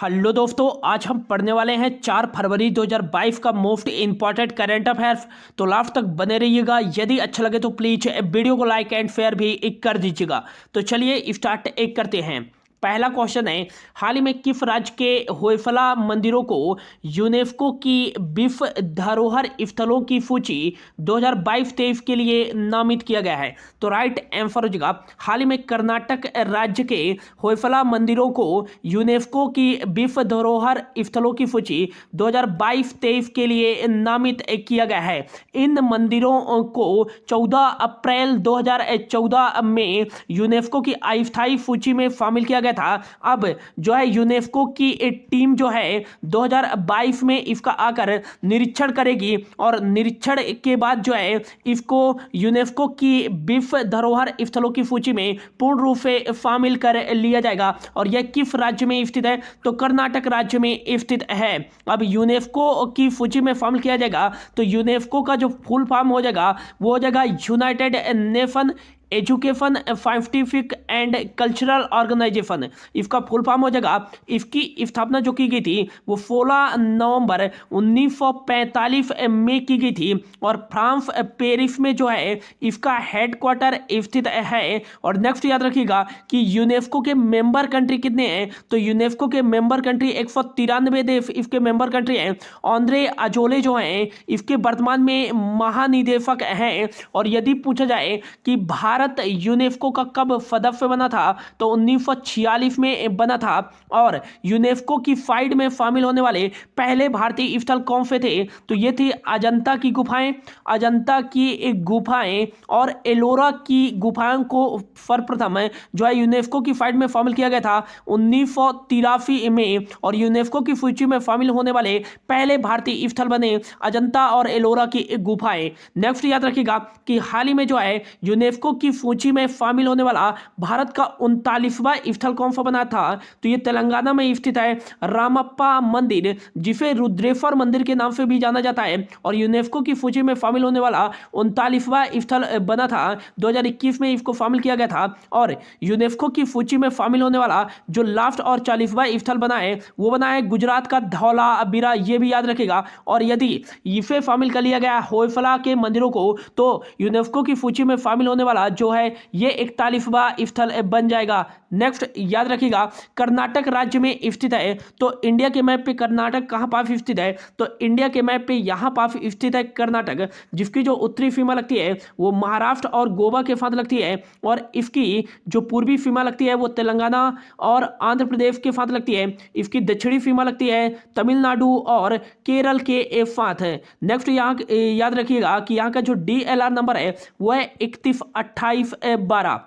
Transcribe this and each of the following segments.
Hello दोस्तों, आज हम पढ़ने वाले हैं 4 फरवरी 2022 का मोस्ट इंपॉर्टेंट करंट अफेयर्स। तो लास्ट तक बने रहिएगा। यदि अच्छा लगे तो प्लीज वीडियो को लाइक एंड शेयर भी कर दीजिएगा। तो चलिए स्टार्ट करते हैं। पहला क्वेश्चन है, हाल ही में किस राज्य के होयसला मंदिरों को यूनेस्को की विश्व धरोहर स्थलों की सूची 2022-23 के लिए नामित किया गया है? तो राइट आंसर हो जाएगा, हाल ही में कर्नाटक राज्य के होयसला मंदिरों को यूनेस्को की विश्व धरोहर स्थलों की सूची 2022-23 के लिए नामित किया गया है। इन मंदिरों को 14 अप्रैल 2014 में यूनेस्को की अस्थायी सूची में शामिल किया गया था। अब जो है यूनेस्को की एक टीम जो है 2022 में इसका आकर निरीक्षण करेगी और निरीक्षण के बाद जो है इसको यूनेस्को की विश्व धरोहर स्थलों की सूची में पूर्ण रूप से शामिल कर लिया जाएगा। और यह किस राज्य में स्थित है? तो कर्नाटक राज्य में स्थित है। अब यूनेस्को की सूची में शामिल किया जाएगा तो यूनेस्को का जो फुल फॉर्म हो जाएगा वो हो जाएगा United Nation Education Scientific and Cultural Organisation. इसका फुल फॉर्म हो जाएगा। इसकी स्थापना जो की गई थी वो 16 नवंबर 1945 में की गई थी और फ्रांस पेरिस में जो है इसका हेडक्वार्टर स्थित है। और नेक्स्ट याद रखिएगा कि यूनेस्को के मेंबर कंट्री कितने हैं? तो यूनेस्को के मेंबर कंट्री 193 देश इसके मेंबर कंट्री हैं। आंद्रे अजोले जो हैं इसके वर्तमान में महानिदेशक हैं। और यदि पूछा जाए कि भारत यूनेस्को का कब सदस्य बना था तो 1946 में बना था। और यूनेस्को की फाइड में शामिल होने वाले पहले भारतीय स्थल कौन से थे? तो ये थी अजंता की गुफाएं, अजंता की एक गुफाएं और एलोरा की गुफाओं को सर्वप्रथम जो है यूनेस्को की फाइड में शामिल किया गया था 1983 में। और यूनेस्को की सूची में शामिल होने वाले पहले भारतीय स्थल बने अजंता और एलोरा की गुफाएं। नेक्स्ट याद रखिएगा कि हाल ही में जो है यूनेस्को की सूची में शामिल होने वाला भारत का 39वां स्थल कौन सा बना था? तो ये तेलंगाना में स्थित है रामप्पा मंदिर, जिसे रुद्रेश्वर मंदिर के नाम से भी जाना जाता है। और यूनेस्को की सूची में शामिल होने वाला 39वां स्थल बना था 2021 में इसको शामिल किया गया था। और यूनेस्को की सूची में शामिल होने वाला जो लास्ट और 40वां स्थल बना है वो बना है गुजरात का धौलावीरा, ये भी याद रखेगा। और यदि इसे शामिल कर लिया गया होयसला के मंदिरों को तो यूनेस्को की सूची में शामिल होने वाला जो है ये 41वां स्थल बन जाएगा। नेक्स्ट याद रखिएगा कर्नाटक राज्य में स्थित है। तो इंडिया के मैप पे कर्नाटक कहां पास स्थित है? तो इंडिया के मैप पे यहां पास स्थित है कर्नाटक, जिसकी जो उत्तरी सीमा लगती है वो महाराष्ट्र और गोवा के साथ लगती है। और इसकी जो पूर्वी सीमा लगती है वो तेलंगाना और आंध्र प्रदेश के साथ लगती है। इसकी दक्षिणी सीमा लगती है तमिलनाडु और केरल के साथ है। नेक्स्ट यहाँ याद रखिएगा कि यहाँ का जो DLR नंबर है वो है 312812।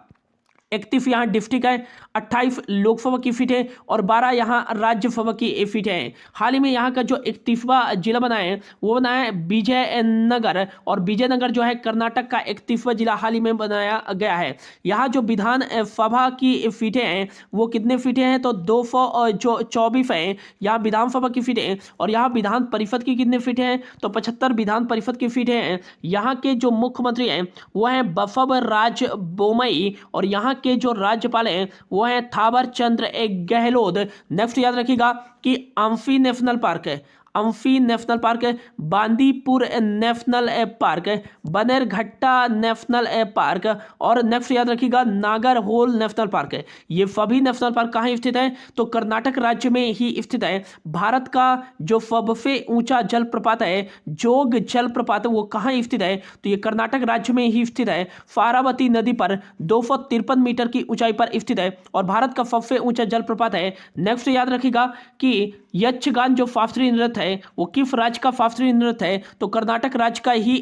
31 यहाँ डिस्ट्रिक्ट है, 28 लोकसभा की सीट है और 12 यहाँ राज्यसभा की सीट है। हाल ही में यहाँ का जो 31वां जिला बना है वो बना है विजयनगर। और विजयनगर जो है कर्नाटक का 31वां जिला हाल ही में बनाया गया है। यहाँ जो विधान सभा की सीटें हैं वो कितने सीटें हैं? तो 224 हैं यहाँ विधानसभा की सीटें। और यहाँ विधान परिषद की कितने सीटें हैं? तो 75 विधान परिषद की सीटें हैं। यहाँ के जो मुख्यमंत्री हैं वो हैं बसवराज बोमई और यहाँ के जो राज्यपाल हैं वो हैं थावर चंद्र गहलोत। नेक्स्ट याद रखिएगा कि अम्फी नेशनल पार्क है, अम्फी national park, Bandipur national park, Bannerghatta national park और नेक्स्ट याद रखिएगा नागरहोल नेशनल पार्क है। ये सभी नेशनल पार्क कहाँ स्थित है? तो कर्नाटक राज्य में ही स्थित है। भारत का जो सबसे ऊंचा जलप्रपात है जोग जलप्रपात वो कहाँ स्थित है? तो ये कर्नाटक राज्य में ही स्थित है। फारावती नदी पर 253 मीटर की ऊंचाई पर स्थित है और भारत का सबसे ऊंचा जलप्रपात है। नेक्स्ट याद रखिएगा कि यक्षगान जो शास्त्रीय नृत्य है वो किस राज्य का शास्त्रीय नृत्य है? तो कर्नाटक राज्य का ही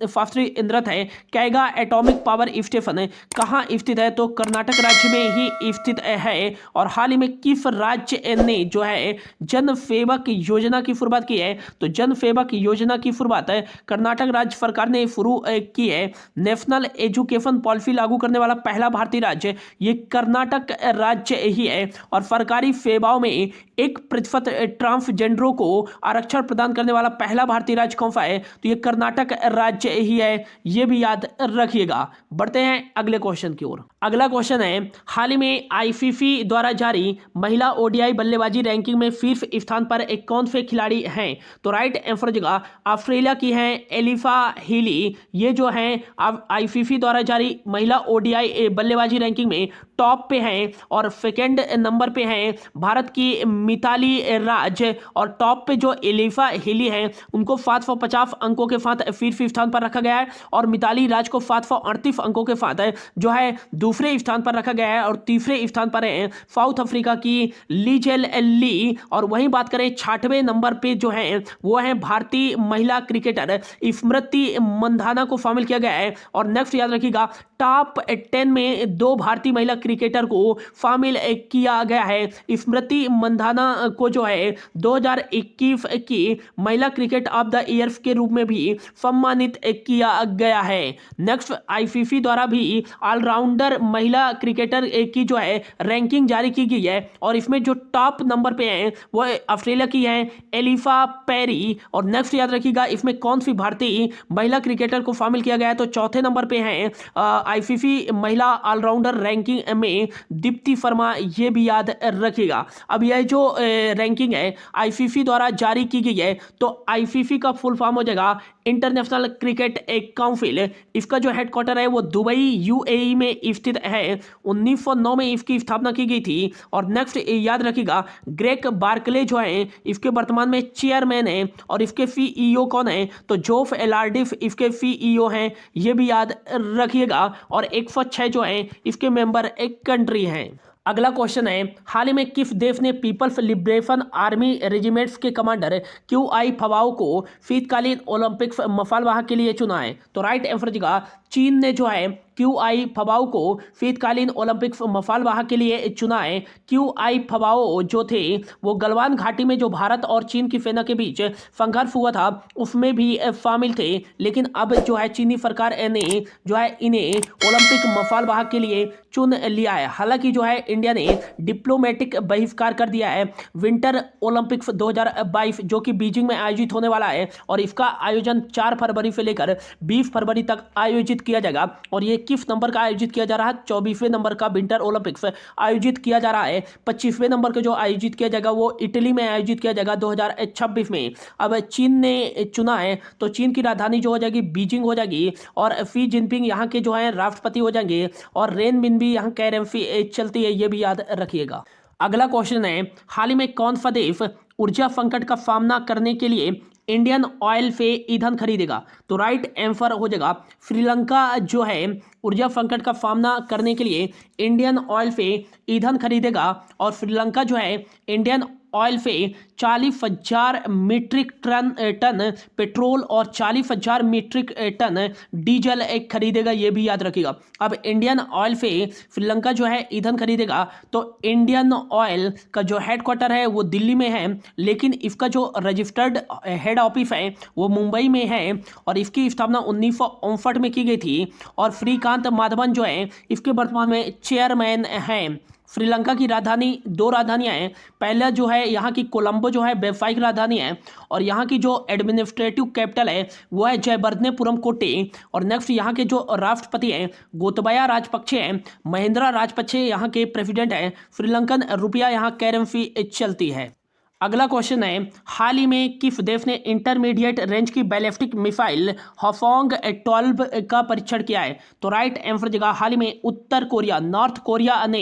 शास्त्रीय नृत्य है। कैगा एटॉमिक पावर स्टेशन कहाँ स्थित है? तो कर्नाटक राज्य में ही स्थित है। और हाल ही में किस राज्य ने जो है जन सेवक योजना की शुरुआत की है? तो जन सेवक योजना की शुरुआत कर्नाटक राज्य सरकार ने शुरू की है। नेशनल एजुकेशन पॉलिसी लागू करने वाला पहला भारतीय राज्य ये कर्नाटक राज्य ही है। और सरकारी सेवाओं में 1% ट्रांसजेंडरों को आरक्षण प्रदान करने वाला पहला भारतीय राज्य कौन सा है? तो ये कर्नाटक राज्य ही है, ये भी याद रखिएगा। बढ़ते हैं अगले क्वेश्चन की ओर। अगला क्वेश्चन है, हाल ही में आईसीसी द्वारा जारी महिला ओडीआई बल्लेबाजी रैंकिंग में शीर्ष स्थान पर एक कौन से खिलाड़ी हैं? तो राइट आंसर हो जाएगा ऑस्ट्रेलिया की हैं एलिफा हीली। ये जो हैं आईसीसी द्वारा जारी महिला ओडीआई बल्लेबाजी रैंकिंग में टॉप पे हैं और सेकेंड नंबर पे हैं भारत की मिताली राज, और टॉप पे जो एलिफा हीली हैं उनको 750 अंकों के साथ शीर्ष स्थान पर रखा गया है, और मिताली राज को 738 अंकों के साथ जो है दूसरे स्थान पर रखा गया है, और तीसरे स्थान पर है साउथ अफ्रीका की लीजेल ली। और वहीं बात करें 6वें नंबर पे जो है वो है भारतीय महिला क्रिकेटर स्मृति मंधाना को शामिल किया गया है। और नेक्स्ट याद रखिएगा टॉप 10 में 2 भारतीय महिला क्रिकेटर को शामिल किया गया है। स्मृति मंधाना को जो है 2021 की महिला क्रिकेट ऑफ द ईयर के रूप में भी सम्मानित किया गया है। नेक्स्ट आईसीसी द्वारा भी ऑलराउंडर महिला क्रिकेटर की जो है रैंकिंग जारी की गई है, और इसमें जो टॉप नंबर पे हैं वो ऑस्ट्रेलिया की हैं एलिफा पेरी। और नेक्स्ट याद रखिएगा इसमें कौन सी भारतीय महिला क्रिकेटर को शामिल किया गया है, तो चौथे नंबर पे हैं आईसीसी महिला ऑलराउंडर रैंकिंग में दीप्ति शर्मा, ये भी याद रखिएगा। अब यह जो रैंकिंग है आईसीसी द्वारा जारी की गई है, तो आईसीसी का फुल फॉर्म हो जाएगा इंटरनेशनल क्रिकेट काउंसिल। इसका जो हेडक्वार्टर है वो दुबई यूएई में स्थित है। 1909 में इसकी स्थापना की गई थी। और नेक्स्ट याद रखिएगा ग्रेग बार्कले जो है इसके वर्तमान में चेयरमैन है, और इसके सीईओ कौन है, तो जोफ एलार्डिफ इसके सीईओ हैं, ये भी याद रखिएगा। और 106 जो है इसके मेंबर एक कंट्री हैं। अगला क्वेश्चन है, हाल ही में किस देश ने पीपल्स लिबरेशन आर्मी रेजिमेंट्स के कमांडर क्यूआई फवाओ को शीतकालीन ओलंपिक्स मसालवाहक के लिए चुना है? तो राइट आंसर जगह चीन ने जो है क्यूआई फवाओ को शीतकालीन ओलंपिक्स मसालवाहक के लिए चुना है। क्यूआई फवाओ जो थे वो गलवान घाटी में जो भारत और चीन की सेना के बीच संघर्ष हुआ था उसमें भी शामिल थे, लेकिन अब जो है चीनी सरकार ने जो है इन्हें ओलंपिक मसालवाहक के लिए चुन लिया है। हालांकि जो है इंडिया ने डिप्लोमेटिक बहिष्कार कर दिया है विंटर ओलंपिक्स 2022 जो कि बीजिंग में आयोजित होने वाला है, और इसका आयोजन 4 फरवरी से लेकर 20 फरवरी तक आयोजित किया जाएगा। और ये किस नंबर का आयोजित किया जा रहा है? 24वें नंबर का विंटर ओलंपिक्स आयोजित किया जा रहा है। 25वें नंबर का जो आयोजित किया जाएगा वो इटली में आयोजित किया जाएगा 2026 में। अब चीन ने चुना है, तो चीन की राजधानी जो हो जाएगी बीजिंग हो जाएगी, और शी जिनपिंग यहाँ के जो है राष्ट्रपति हो जाएंगे, और रेन बिन भी यहाँ करेंसी चलती है, ये भी याद रखिएगा। अगला क्वेश्चन है, हाल ही में कौन सा देश ऊर्जा संकट का सामना करने के लिए इंडियन ऑयल से ईंधन खरीदेगा? तो राइट आंसर हो जाएगा श्रीलंका जो है ऊर्जा संकट का सामना करने के लिए इंडियन ऑयल से ईंधन खरीदेगा, और श्रीलंका जो है इंडियन ऑयल से 40,000 मीट्रिक टन पेट्रोल और 40,000 मीट्रिक टन डीजल एक खरीदेगा, ये भी याद रखिएगा। अब इंडियन ऑयल से श्रीलंका जो है ईंधन खरीदेगा, तो इंडियन ऑयल का जो हेडक्वार्टर है वो दिल्ली में है, लेकिन इसका जो रजिस्टर्ड हेड ऑफिस है वो मुंबई में है, और इसकी स्थापना 1959 में की गई थी। और श्रीकांत माधवन जो है इसके वर्तमान में चेयरमैन हैं। श्रीलंका की राजधानी 2 राजधानियां हैं। पहला जो है यहाँ की कोलंबो जो है व्यावसायिक राजधानी है, और यहाँ की जो एडमिनिस्ट्रेटिव कैपिटल है वो है जयवर्धनेपुरम कोटे। और नेक्स्ट यहाँ के जो राष्ट्रपति हैं गोतबाया राजपक्षे हैं, महिंद्रा राजपक्षे यहाँ के प्रेसिडेंट हैं। श्रीलंकन रुपया यहाँ करेंसी चलती है। अगला क्वेश्चन है, हाल ही में किस देश ने इंटरमीडिएट रेंज की बैलिस्टिक मिसाइल हॉफोंग 12 का परीक्षण किया है? तो राइट आंसर जगह हाल ही में उत्तर कोरिया, नॉर्थ कोरिया ने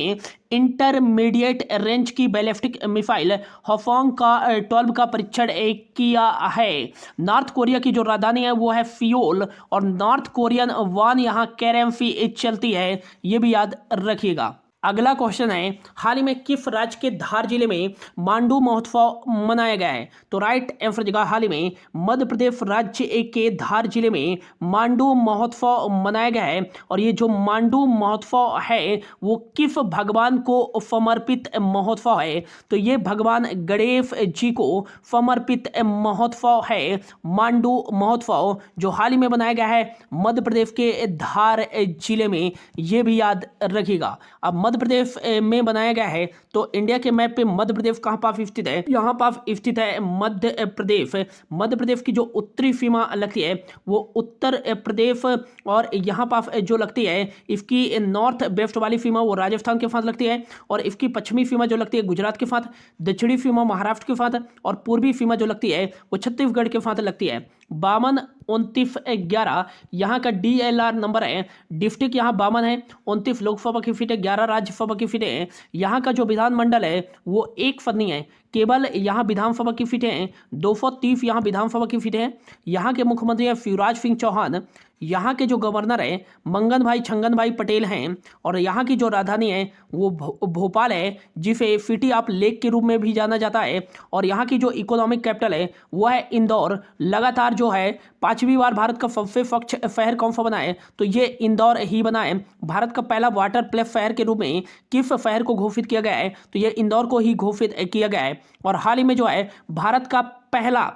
इंटरमीडिएट रेंज की बैलिस्टिक मिसाइल हॉफोंग का 12 का परीक्षण किया है। नॉर्थ कोरिया की जो राजधानी है वो है सियोल, और नॉर्थ कोरियन वॉन यहाँ करेंसी चलती है, ये भी याद रखिएगा। अगला क्वेश्चन है, हाल ही में किस राज्य के धार जिले में मांडू महोत्सव मनाया गया है? तो राइट आंसर जगह हाल ही में मध्य प्रदेश राज्य के धार जिले में मांडू महोत्सव मनाया गया है। और ये जो मांडू महोत्सव है वो किस भगवान को समर्पित महोत्सव है? तो ये भगवान गणेश जी को समर्पित महोत्सव है मांडू महोत्सव, जो हाल ही में बनाया गया है मध्य प्रदेश के धार जिले में, ये भी याद रखिएगा। अब मध्य प्रदेश में बनाया गया है। तो इंडिया के मैप पे मध्य प्रदेश कहाँ पास स्थित है? यहाँ पास स्थित है मध्य प्रदेश। मध्य प्रदेश की जो उत्तरी सीमा लगती है वो उत्तर प्रदेश, और यहाँ पास जो लगती है इसकी नॉर्थ वेस्ट वाली सीमा वो राजस्थान के साथ लगती है, और इसकी पश्चिमी सीमा जो लगती है गुजरात के साथ, दक्षिणी सीमा महाराष्ट्र के साथ, और पूर्वी सीमा जो लगती है वो छत्तीसगढ़ के साथ लगती है। 52 29 11 यहाँ का DLR नंबर है। डिस्ट्रिक्ट यहाँ 52 है, 29 लोकसभा की सीटें, 11 राज्यसभा की सीटें हैं। यहाँ का जो विधानमंडल है वो एक सदनी है, केवल यहाँ विधानसभा की सीटें हैं, 230 यहाँ विधानसभा की सीटें हैं। यहाँ के मुख्यमंत्री हैं शिवराज सिंह चौहान। यहाँ के जो गवर्नर हैं मंगन भाई छंगन भाई पटेल हैं, और यहाँ की जो राजधानी है वो भोपाल है, जिसे सिटी ऑफ लेक के रूप में भी जाना जाता है। और यहाँ की जो इकोनॉमिक कैपिटल है वो है इंदौर। लगातार जो है 5वीं बार भारत का सबसे स्वच्छ शहर कौन सा बना है? तो ये इंदौर ही बना है। भारत का पहला वाटर प्लस शहर के रूप में किस शहर को घोषित किया गया है? तो ये इंदौर को ही घोषित किया गया है। और हाल ही में जो है भारत का पहला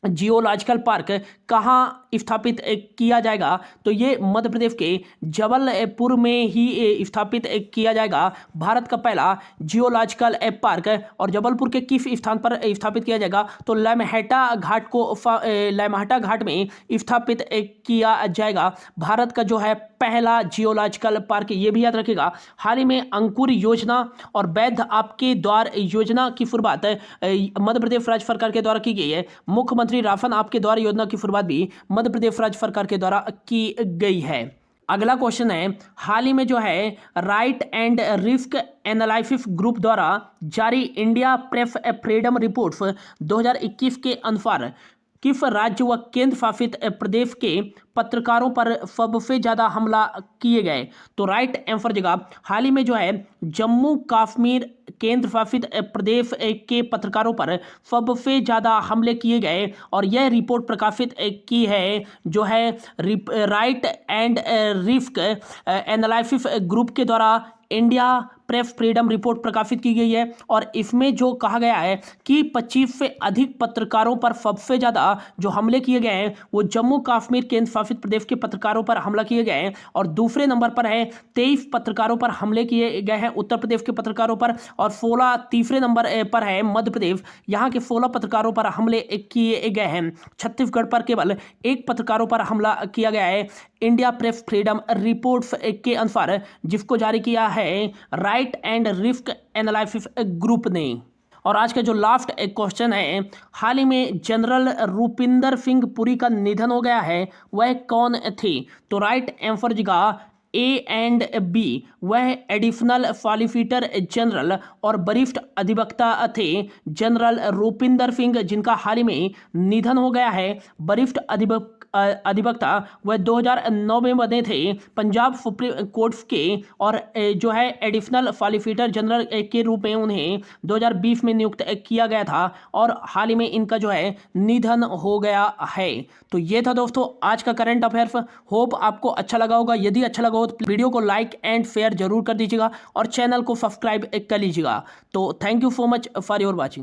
जियोलॉजिकल पार्क कहाँ स्थापित किया जाएगा? तो ये मध्य प्रदेश के जबलपुर में ही स्थापित किया जाएगा भारत का पहला जियोलॉजिकल पार्क। और जबलपुर के किस स्थान पर स्थापित किया जाएगा? तो लमहटा घाट को लमहटा घाट में स्थापित किया जाएगा भारत का जो है पहला जियोलॉजिकल पार्क। ये भी याद रखिएगा। हाल ही में अंकुर योजना और वैध आपके द्वार योजना की शुरुआत मध्य प्रदेश राज्य सरकार के द्वारा की गई है। मुख्यमंत्री राशन आपके द्वार योजना की शुरुआत भी मध्य प्रदेश राज्य सरकार के द्वारा की गई है। अगला क्वेश्चन है, हाल ही में जो है right and risk analysis group द्वारा जारी इंडिया प्रेस फ्रीडम रिपोर्ट्स 2021 के अनुसार किस राज्य व केंद्र शासित प्रदेश के पत्रकारों पर सबसे ज्यादा हमला किए गए? तो राइट आंसर जगह हाल ही में जो है जम्मू कश्मीर केंद्र शासित प्रदेश के पत्रकारों पर सबसे ज्यादा हमले किए गए। और यह रिपोर्ट प्रकाशित की है जो है right and risk analysis group के द्वारा इंडिया प्रेस फ्रीडम रिपोर्ट प्रकाशित की गई है। और इसमें जो कहा गया है कि 25 से अधिक पत्रकारों पर सबसे ज़्यादा जो हमले किए गए हैं वो जम्मू कश्मीर केंद्र शासित प्रदेश के पत्रकारों पर हमला किए गए हैं। और दूसरे नंबर पर है 23 पत्रकारों पर हमले किए गए हैं उत्तर प्रदेश के पत्रकारों पर। और 16 तीसरे नंबर पर है मध्य प्रदेश, यहाँ के 16 पत्रकारों पर हमले किए गए हैं। छत्तीसगढ़ पर केवल 1 पत्रकारों पर हमला किया गया है इंडिया प्रेस फ्रीडम रिपोर्ट्स के अनुसार, जिसको जारी किया है right and risk analysis group ने। और आज का जो लास्ट एक क्वेश्चन है, हाल ही में जनरल रूपिंदर सिंह पुरी का निधन हो गया है, वह कौन थे? तो राइट आंसर जगह A एंड B, वह एडिशनल सॉलिसिटर जनरल और वरिष्ठ अधिवक्ता थे जनरल रूपिंदर सिंह, जिनका हाल ही में निधन हो गया है। वरिष्ठ अधिवक्ता वह 2009 में बने थे पंजाब सुप्रीम कोर्ट के, और जो है एडिशनल सॉलिसिटर जनरल के रूप में उन्हें 2020 में नियुक्त किया गया था, और हाल ही में इनका जो है निधन हो गया है। तो ये था दोस्तों आज का करंट अफेयर्स। होप आपको अच्छा लगा होगा। यदि अच्छा लगा हो तो वीडियो को लाइक एंड शेयर जरूर कर दीजिएगा और चैनल को सब्सक्राइब कर लीजिएगा। तो thank you so much for your watching.